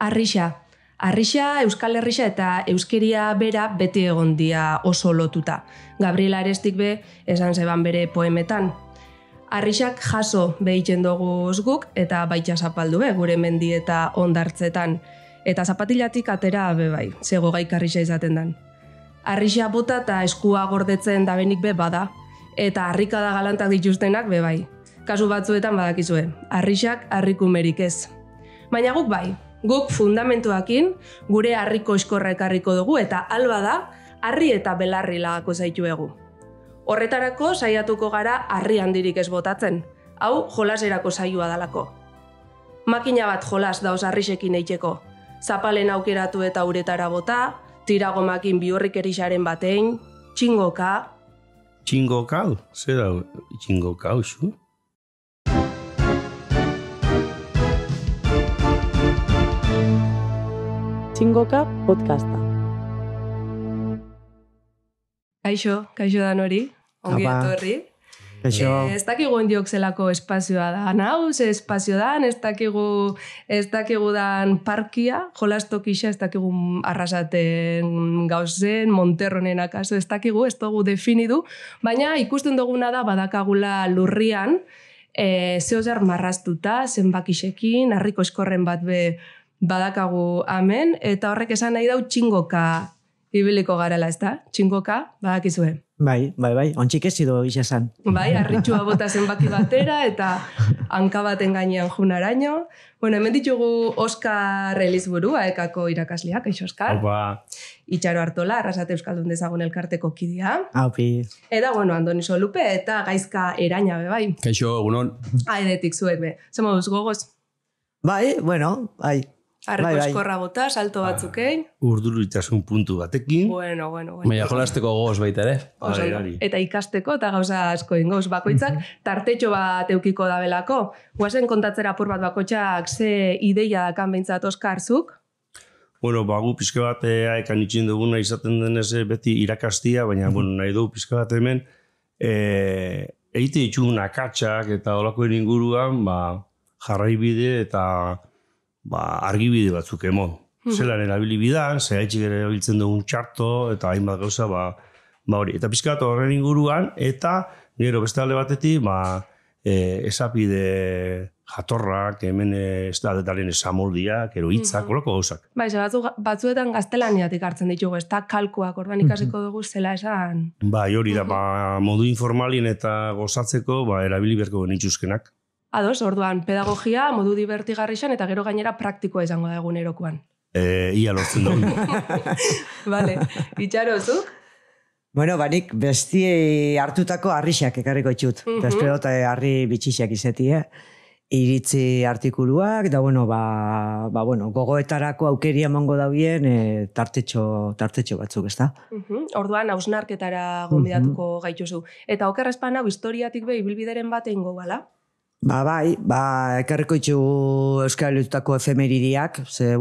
Arrixa, Euskal Herrixa eta euskeria bera beti egon dia oso lotuta. Gabriel Arestik be esan zeban bere poemetan. Arrixak jaso behiten dugu guk eta baita zapaldu be gure mendi eta ondartzetan. Eta zapatilatik atera be bai, zego gaik arrixa izaten dan. Arrixa bota eta eskua gordetzen dabenik be bada. Eta harrikada galantak dituztenak be bai. Kasu batzuetan badakizue, arrixak harrikumerik ez. Baina guk bai, guk fundamentuakin gure harriko eskorra ekarriko dugu eta alba da, harri eta belarri lagako zaituegu. Horretarako saiatuko gara harri handirik ez botatzen, hau jolaserako saioa dalako. Makina bat jolas dauz arrixekin eiteko, zapalen aukeratu eta uretara bota, tiragomakin bihurrik erixaren batein, txingoka. Txingokau? Zer da txingokau, zu? Txingoka podcasta. Kaixo dan hori, ongi etorri. Kaixo. Ez dakigu ondiok zelako espazioa da. Nau, ze espazio dan, ez dakigu dan parkia, jolastokixa, ez dakigu arrasaten gauzen, Monterronen akaso, ez dakigu, ez dugu definidu, baina ikusten duguna da badakagula lurrian, zehozer marraztuta, zenbakixekin, harriko eskorren bat be badakagu hemen, eta horrek esan nahi dau txingoka ibiliko garela, ez da? Txingoka, badakizue. Bai, ontxik ez zido gisa esan. Bai, harritxua bota zenbaki batera eta hanka baten gainean junaraino. Bueno, hemen ditugu Oskar Elizburu, AEKako irakasleak, kaixo Oskar. Opa. Itxaro Artola, Arrasate Euskaldun dezagun elkarteko kidea. Aupi. Eta, bueno, Andoni Solupe eta Gaizka Eraina be bai. Kaixo, egunon. Aidetik zuek be. Zer moduz gogoz? Bai, bueno, bai. Harriko eskorra bota, salto batzukein. Urduritasun puntu batekin. Bueno. Baina jolasteko gogoz baita ere. Eta ikasteko eta gauza asko ingoz bakoitzak, tartetxo bat eukiko dabelako. Guazen kontatzera apur bat bakoitzak ze ideia dakan behintzat Oskarzuk? Bueno, gu pixka bat aekan itxin duguna izaten denez beti irakastia, baina nahi dugu pixka bat hemen egite ditxun akatsak eta olakoen inguruan jarraibide eta argibide batzuk emon. Zelan erabilibidan, zeraitxik ere erabiltzen dugun txarto, eta hainbat gauza, hori. Eta pizkat horren inguruan, eta gero beste alde batetik, esapide jatorrak, hemen ez da detalen esamoldiak, ero hitzak, horako gauzak. Bai, batzuetan gaztelaniatik hartzen ditugu, ez da kalkuak, orduan ikasiko dugu zela esan. Bai, hori da, modu informalin eta gozatzeko, erabili berko genituzkenak. Ados, orduan, pedagogia, modu divertigarrixan, eta gero gainera praktikoa izango da egunerokoan. Ia lortzen dugu. Vale, itxaro, zuk? Bueno, banik besti hartutako harrixak ekarriko itxut. Eta espero eta harri bitxixiak izetie. Iritzi artikuluak, da gogoetarako aukeria emango daubien tartetxo batzuk, ez da? Orduan, hausnarketara gonbidatuko gaituzu. Eta oker espana, historiatik be, ibilbideren bat egingo bala? Bai, ekarriko itxu Euskal Herrietako efemeridiak, ze,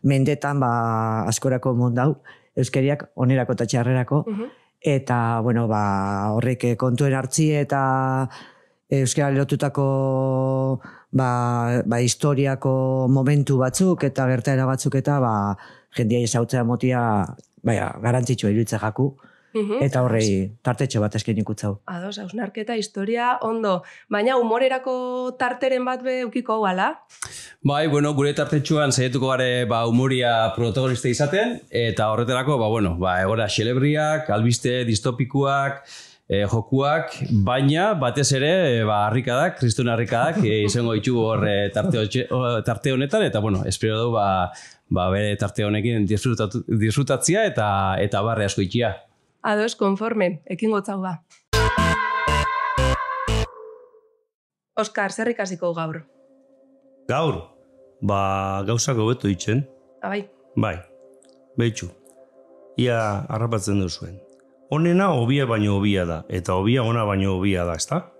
mendetan, askorako mondau, euskeriak onerako eta txarrerako, eta, horrek kontuen hartzi eta Euskal lotutako historiako momentu batzuk eta gertaera batzuk eta jendia ezautzea motia garantzitsua iruditzen jaku. Eta horrei tartetxo bat esken ikutzau. Ados, hausnarketa, historia, ondo. Baina humorerako tarteren bat be eukiko gala? Bai, gure tartetxoan saietuko gare humoria protagonista izaten, eta horretarako, egora xelebriak, albiste distopikuak, jokuak, baina batez ere harrikadak, kristun harrikadak, izango ditugu hor tarte honetan, eta espero du bere tarte honekin disfrutatzia eta barre asko itxia. Ados, konforme, ekin gotzau ba. Oskar, zer ikasiko gaur? Gaur? Gauzak hobeto itxen. Bai? Bai, behitxu. Ia harrapatzen duzuen. Honena hobia baino hobia da, eta hobia ona baino hobia da, ezta?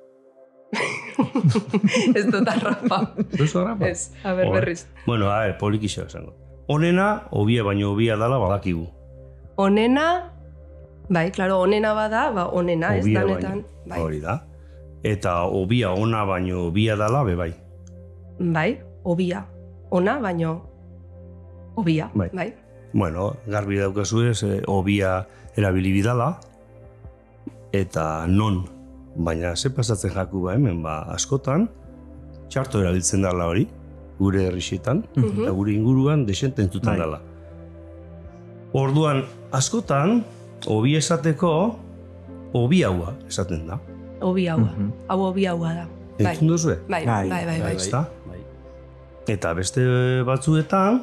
Ez dut harrapa. Ez harrapa? Ez, berriz. Bueno, polikixo esango. Honena hobia baino hobia dala badakigu. Honena... Bai, klaro, onena bada, onena, ez danetan. Hori da. Eta obia ona baino obia dala, bai. Bai, obia. ona, baino hobia, bai. Bueno, garbi daukazu ez, hobia erabili bidala, eta non, baina ze pasatzen jaku hemen, askotan, txarto erabiltzen dela hori, gure herrixetan, eta gure inguruan desente entzutan dela. Orduan, askotan, hobi esateko, hobi haua esaten da. Hobi haua, hau hobi haua da. Entzun duzue? Bai. Eta beste batzuetan,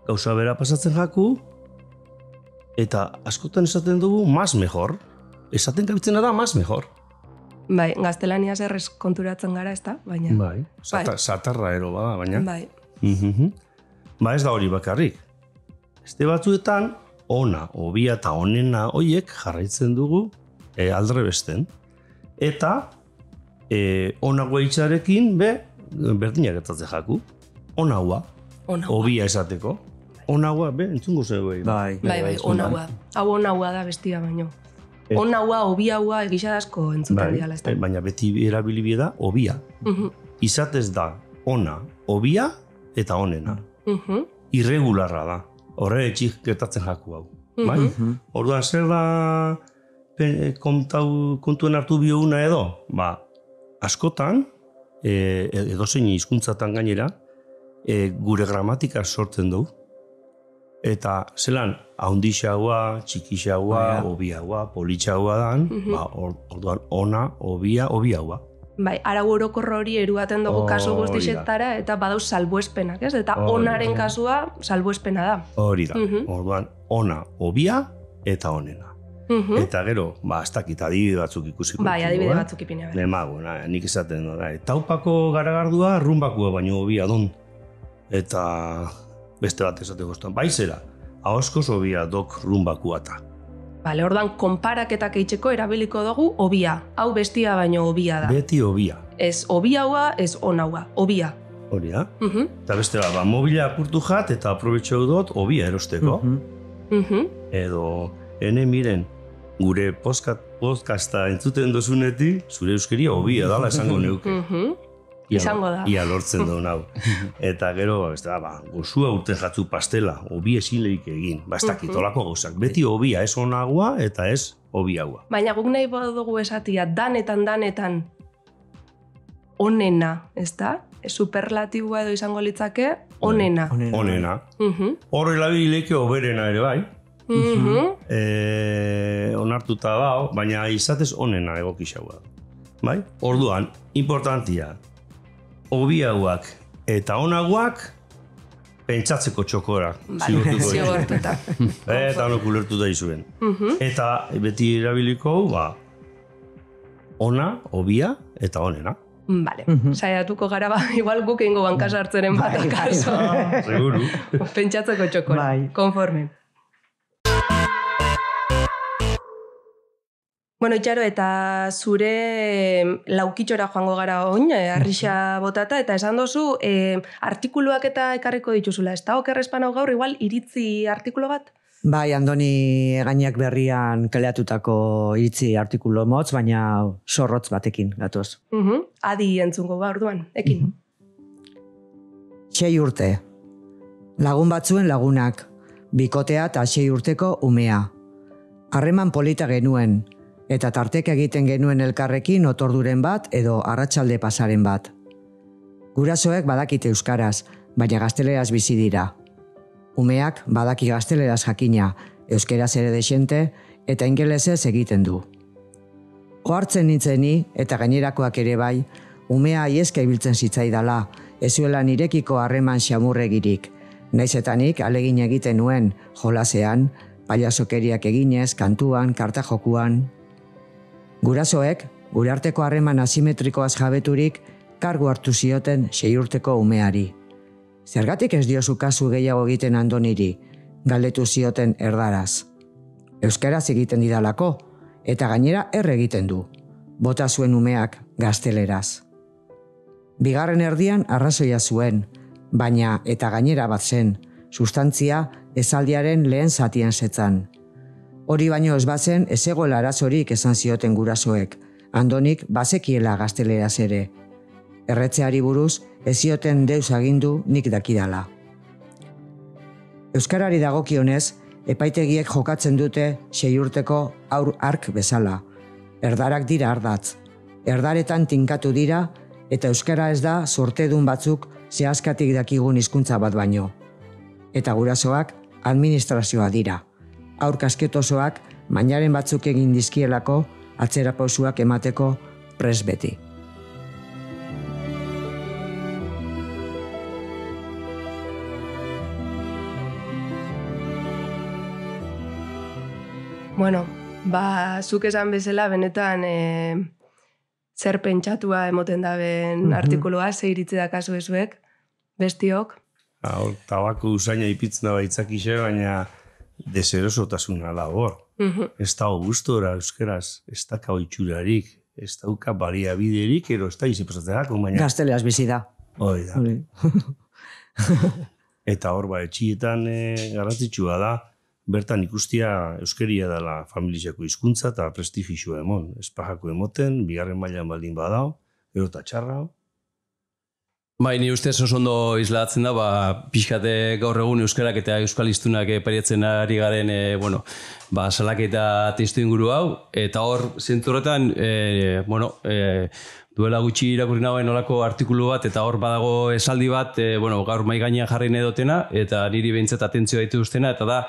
gauza bera pasatzen jaku, eta askotan esaten dugu, más mejor. Esaten gabitzena da, más mejor. Bai, gaztelaniaz errez konturatzen gara, ez da? Baina. Bai, satarra ero bada, baina. Bai. Ez da hori bakarrik. Beste batzuetan, ona, hobia eta onena hoiek jarraitzen dugu aldrebesten. Eta onagoa itxarekin berdinak gertatzen jaku. Onagoa, hobia esateko. Onagoa, entzungo zego. Bai, onagoa. Hau onagoa da bestia baino. Onagoa, hobiagoa egisa asko entzuten diala. Baina beti erabili da hobia. Izatez da ona, hobia eta onena. Irregularra da. Horre etxik gertatzen jaku hau. Orduan zer da kontuen hartu bioguna edo? Askotan, edozein hizkuntzatan gainera, gure gramatika sortzen dugu. Eta zelan, haundixagoa, txikixagoa, hobiagoa, politxagoa dan, orduan ona, hobia, hobiagoa. Bai, arau orokorro hori eruaten dugu kasu guztisetara eta badauz salbuespenak, ez? Eta onaren kasua salbuespena da. Hori da, orduan ona, hobia eta onena. Eta gero, ez dakit adibide batzuk ikusiko. Bai, adibide batzuk ipinea. Nemago, nik esaten da. Taupako garagardua rumbakua baino hobia don. Eta beste bat esateko estan. Baizera, ahoskoz hobia dok rumbakuata. Bale, orduan, konparaketak eitzeko erabiliko dugu hobia. Hau bestia baino hobia da. Beti hobia. Ez hobiaua, ez onaua. Hobia. Hori da. Eta beste bat, mobila apurtu jat eta aprobetxau dut hobia erosteko. Edo, miren, gure podcasta entzuten dozunetik, zure euskeria hobia dala esango neuke. Izango da. Ia lortzen duen hau. Eta gero, gozua urte jatzu pastela, hobi ezin lehik egin. Ez dakit, olako gauzak. Beti hobia, ez onagoa eta ez hobiagoa. Baina guk nahi dugu esatia, danetan onena, ez da? Superlatibua edo izango litzake, onena. Onena. Horre labilike hoberena ere bai. Onartuta bau, baina izatez onena egokixagoa. Bai? Orduan, importantia, hobiagoak eta onagoak pentsatzeko txokora. Zigortuta. Eta honok ulertu da izuen. Eta beti erabiliko, ona, hobia eta onena. Bale, saiatuko gara igual guk eingo bankasa hartzeren bat akaso. Seguru. Pentsatzeko txokora, konforme. Bueno, Itxaro, eta zure laukitxora joango gara oin, arrixa botata, eta esan dozu, artikuluak eta ekarriko dituzula, ez da? Okerrezpan hau gaur, igual, iritzi artikulo bat? Bai, Andoni Gainak berrian kaleatutako iritzi artikulu motz, baina zorrotz batekin gatoz. Adi entzungo gaur duan, ekin. 6 urte. Lagun batzuen lagunak, bikotea eta 6 urteko umea. Harreman polita genuen, eta tartek egiten genuen elkarrekin otorduren bat edo arratsalde pasaren bat. Gurasoek badakite euskaraz, baina gazteleraz bizi dira. Umeak badaki gazteleraz jakina, euskeraz ere desente eta ingelesez egiten du. Ohartzen nintzeni eta gainerakoak ere bai, umea aieska ibiltzen zitzaidala, ezuela nirekiko harreman xamurregirik, naiz eta nik alegin egiten nuen jolasean, pailasokeriak eginez, kantuan, kartajokuan. Gurasoek, gure arteko harreman asimetrikoaz jabeturik, kargu hartu zioten 6 urteko umeari. Zergatik ez diozu kasu gehiago egiten Andoniri, galdetu zioten erdaraz. Euskaraz egiten didalako, eta gainera egiten du. Bota zuen umeak gazteleraz. Bigarren erdian arrazoia zuen, baina eta gainera bat zen, sustantzia esaldiaren lehen zatien zetzan. Hori baino ez bazen ez egoela arazorik esan zioten gurasoek, Andonik bazekiela gazteleraz ere. Erretzeari buruz ez zioten deus agindu nik dakidala. Euskarari dagokionez, epaitegiek jokatzen dute 6 urteko haur ark bezala. Erdarak dira ardatz. Erdaretan tinkatu dira, eta euskara ez da sortedun batzuk zehazkatik dakigun hizkuntza bat baino. Eta gurasoak administrazioa dira. Haur kasketosoak mainaren batzuk egin dizkielako atzerapausuak emateko prest beti. Bueno, zuk esan bezala benetan zer pentsatua emoten daben artikulua, ze iritzi dakazu ezuek, bestiok. Tabako usaina ipitzen da baitzakixe, baina deserosotasuna da hor. Ez da gustora euskeraz, ez da itxurarik, ez dauka baliabiderik, ero ez da izipasatzerako, baina... Gazteleaz bizi da. Hoi da. Eta hor, etxietan garrantzitsua da, bertan ikustia euskeria dela familiako hizkuntza eta prestigizua emon. Espajako emoten, bigarren mailan baldin badao, gero eta txarra. Bai, ni ustez oso ondo islatzen da, pixkate gaur egun euskarak eta euskal hiztunak pariatzen ari garen, salaketa testu inguru hau, eta hor, zentzu horretan, duela gutxi irakurri nagoen olako artikulu bat, eta hor badago esaldi bat, gaur mai gainean jarri nahi dutena, eta niri behintzat atentzioa ditu ustena, eta da,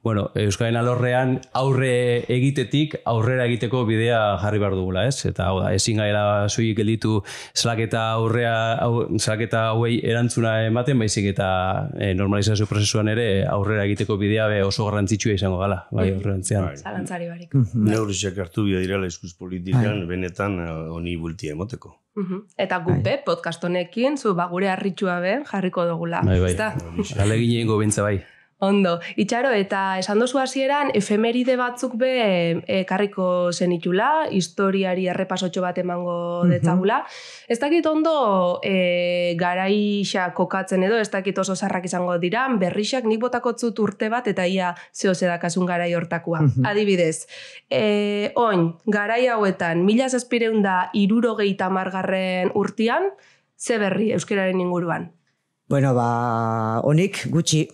euskaren alorrean aurre egitetik aurrera egiteko bidea jarri behar dugula, ez? Eta hau da, ezin gaela soilik gelditu salaketa hauei erantzuna ematen, baizik eta normalizazio prozesuan ere aurrera egiteko bidea oso garrantzitsua izango gala, bai, aurrerantzean. Zalantzari barik. Neurriak hartu bida direla hizkuntz politikan, benetan honi bultia emoteko. Eta gupe, podcast honekin, zu gure harritxua jarriko dugula. Bai, alegin egingo bentsa bai. Ondo, itxaro, eta esan dozu hasieran efemeride batzuk karriko zenitula, historiari errepasotxo bat emango detzagula. Ez dakit ondo garaixa kokatzen edo, ez dakit oso zarrak izango dira, berrixak nik botakotzut urte bat eta ia zeo zedakasun garai hortakua. Adibidez, oin, garai hauetan, 1760 urtean, ze berri euskararen inguruan? Bueno, honik gutxi.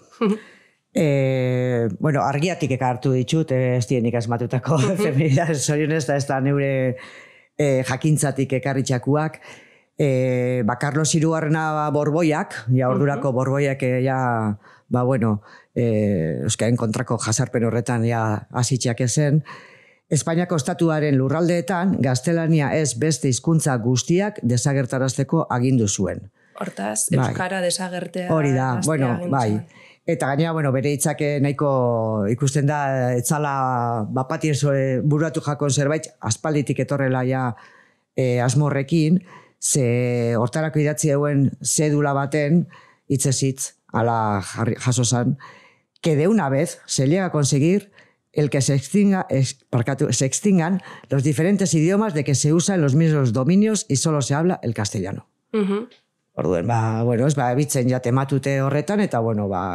Argiatik ekartu ditut, ez dienik asmatutako efemeridad, zorionez da ez da neure jakintzatik ekarritxakuak. Carlos Hirugarrena Borboiak, ordurako Borboiak, euskaren kontrako jasarpen horretan hasitxeak ezen, Espainiako estatuaren lurraldeetan gaztelania ez beste hizkuntza guztiak desagertarazteko agindu zuen. Hortaz, euskara desagertea. Hori da, bai. Eta gainera, bere hitzak nahiko ikusten da, etzala bapatien buratu jakon zerbait, aspalditik etorrela asmorrekin, ze hortarako idatzi euen zedula baten, hitzezitz, ala jaso zan, que de una vez se llega a conseguir el que se extingan los diferentes idiomas de que se usan los mismos dominios y solo se habla el castellano. Orduen, bitzen tematute horretan, eta,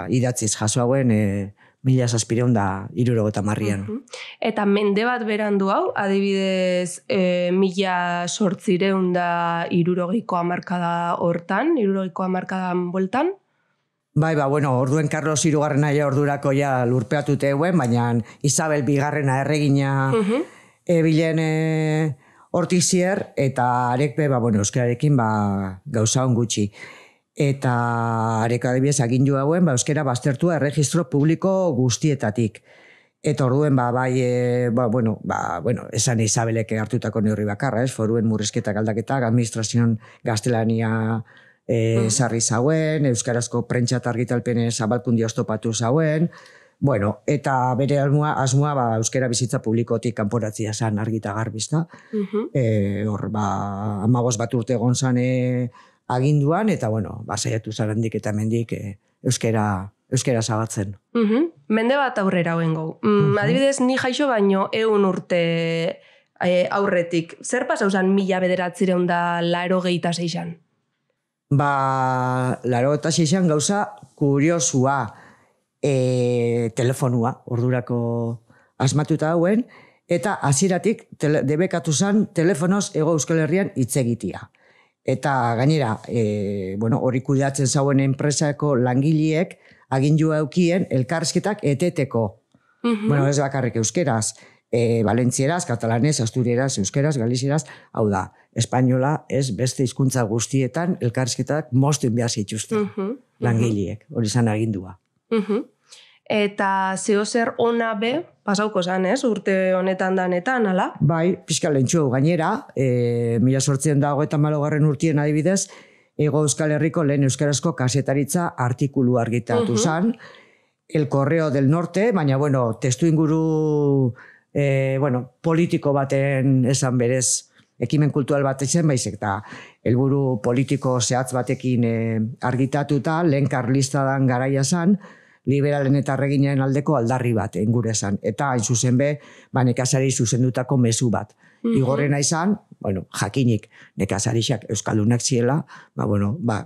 idatziz jaso hauen 1760an. Eta mende bat berandu hau, adibidez, 1860ko hamarkada hortan, 1800ko hamarkadan bueltan? Orduen Carlos Hirugarrena ordurako lurpeatute euen, baina Isabel Bigarrena erregina bilen hortizier, eta arekpe, euskararekin gauza on gutxi. Eta arek adibidez agindu hauen, euskara baztertua erregistro publiko guztietatik. Eta orduen, esan Isabelek hartutako neurri bakarra, foruen murrizketak aldaketak, administrazioan gaztelania sarri zauen, euskarazko prentsa eta argitalpene zabalkundi oztopatu zauen, eta bere asmoa euskara bizitza publikotik kanporatzia zan argita garbizta. Hor, 15 bat urte egon zan aginduan, eta, saiatu zarandik eta mendik euskara zabatzen. Mende bat aurrera hoen gau. Adibidez, ni jaixo baino 100 urte aurretik. Zer pasauzan 1986an? 86an gauza kuriosua, telefonua, ordurako asmatuta hauen, eta hasieratik debekatu zen telefonoz Hego Euskal Herrian hitz egitea. Eta gainera, hori kudeatzen zauen enpresako langileek agindua eukien elkarrizketak eteteko. Bueno, ez bakarrik euskeraz, valentzieraz, katalanez, asturieraz, euskeraz, galizieraz, hau da, espainola ez beste hizkuntza guztietan elkarrizketak mozten behar zituzten langileek, hori zan agindua. Eta zeo zer ona be, pasauko zan, ez? Urte honetan danetan, ala? Bai, pixka lehentxu gainera, 1880 urtien adibidez, Ego Euskal Herriko lehen euskarazko kasetaritza artikulu argitatu zan, El Correo del Norte, baina, testu inguru politiko baten esan berez, ekimen kultural bat ezen, baizik, eta helburu politiko zehatz batekin argitatuta, lehen karlistadan garaia zan, liberalen eta reginaren aldeko aldarri bat engure esan. Eta hain zuzen be, nekazari zuzendutako mezu bat. Igorrena izan, jakinik nekazarixak euskaldunak ziela,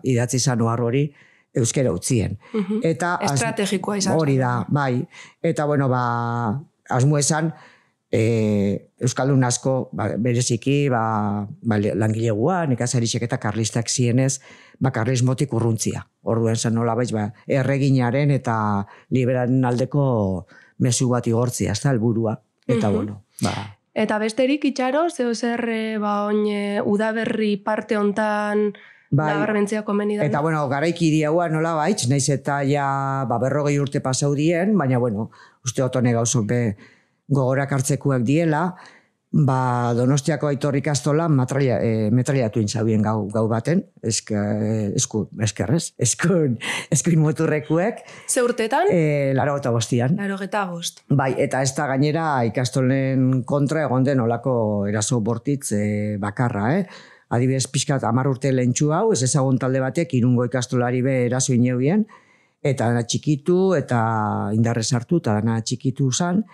idatzi izan ohar hori euskera utzien. Estrategikoa izan. Hori da, bai. Eta, asmo esan, euskaldun asko bereziki langileguan, nekazarixek eta karlistak zienez, karlismotik urruntzia. Orduen zen nola erreginaren eta liberalen aldeko mezu bat igortzia, ez da, helburua. Eta Eta besterik itxaro, zeo zer udaberri parte hontan nabarmentzea komeni da? Eta garaikiri haua nola baitz, naiz eta ja 40 urte pasau dien, baina uste otone gauzok be gogorak hartzekuak diela, Donostiako Aitor ikastola metraiatu intzabien gau baten, eskuin moturrekuek. Ze urtetan? 85an. 85. Bai, eta ez da gainera ikastolen kontra egon den olako eraso bortitz bakarra, Adibidez, pixkat 10 urte lehentxu hau, ez ezagun talde batek irungo ikastolari be eraso ineubien, eta dana txikitu, eta indarrez hartu, eta dana txikitu zan,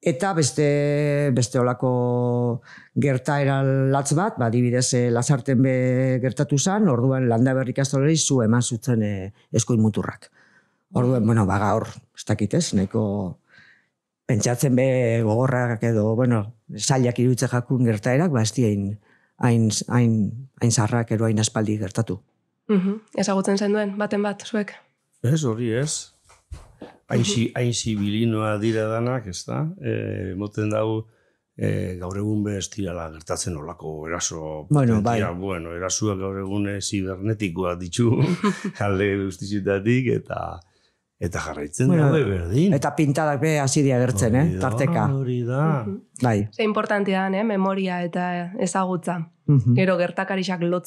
eta beste olako gertaera latz bat, adibidez Lasarten be gertatu zan, orduan Landaberri ikastolari zu eman zutzen eskuin muturrak. Orduan, gaur, ez dakitez, nahiko pentsatzen be gogorrak edo, zailak iruditzen jakun gertaerak, ez dien hain zarrak ero hain aspaldi gertatu. Ezagutzen zen duen, baten bat, zuek? Ez, hori ez. Hain zibilinoa dira danak, ez da? Moten dau, gaur egun be ez dirala gertatzen olako eraso. Bai. Erasuak gaur egun zibernetikoa ditu, alde guztizitatik, eta jarraitzen daude berdin. Eta pintadak be hasidia gertzen, tarteka. Hori da. Bai. Ze importantia da, memoria eta ezagutza. Gero gertakarixak lotzen.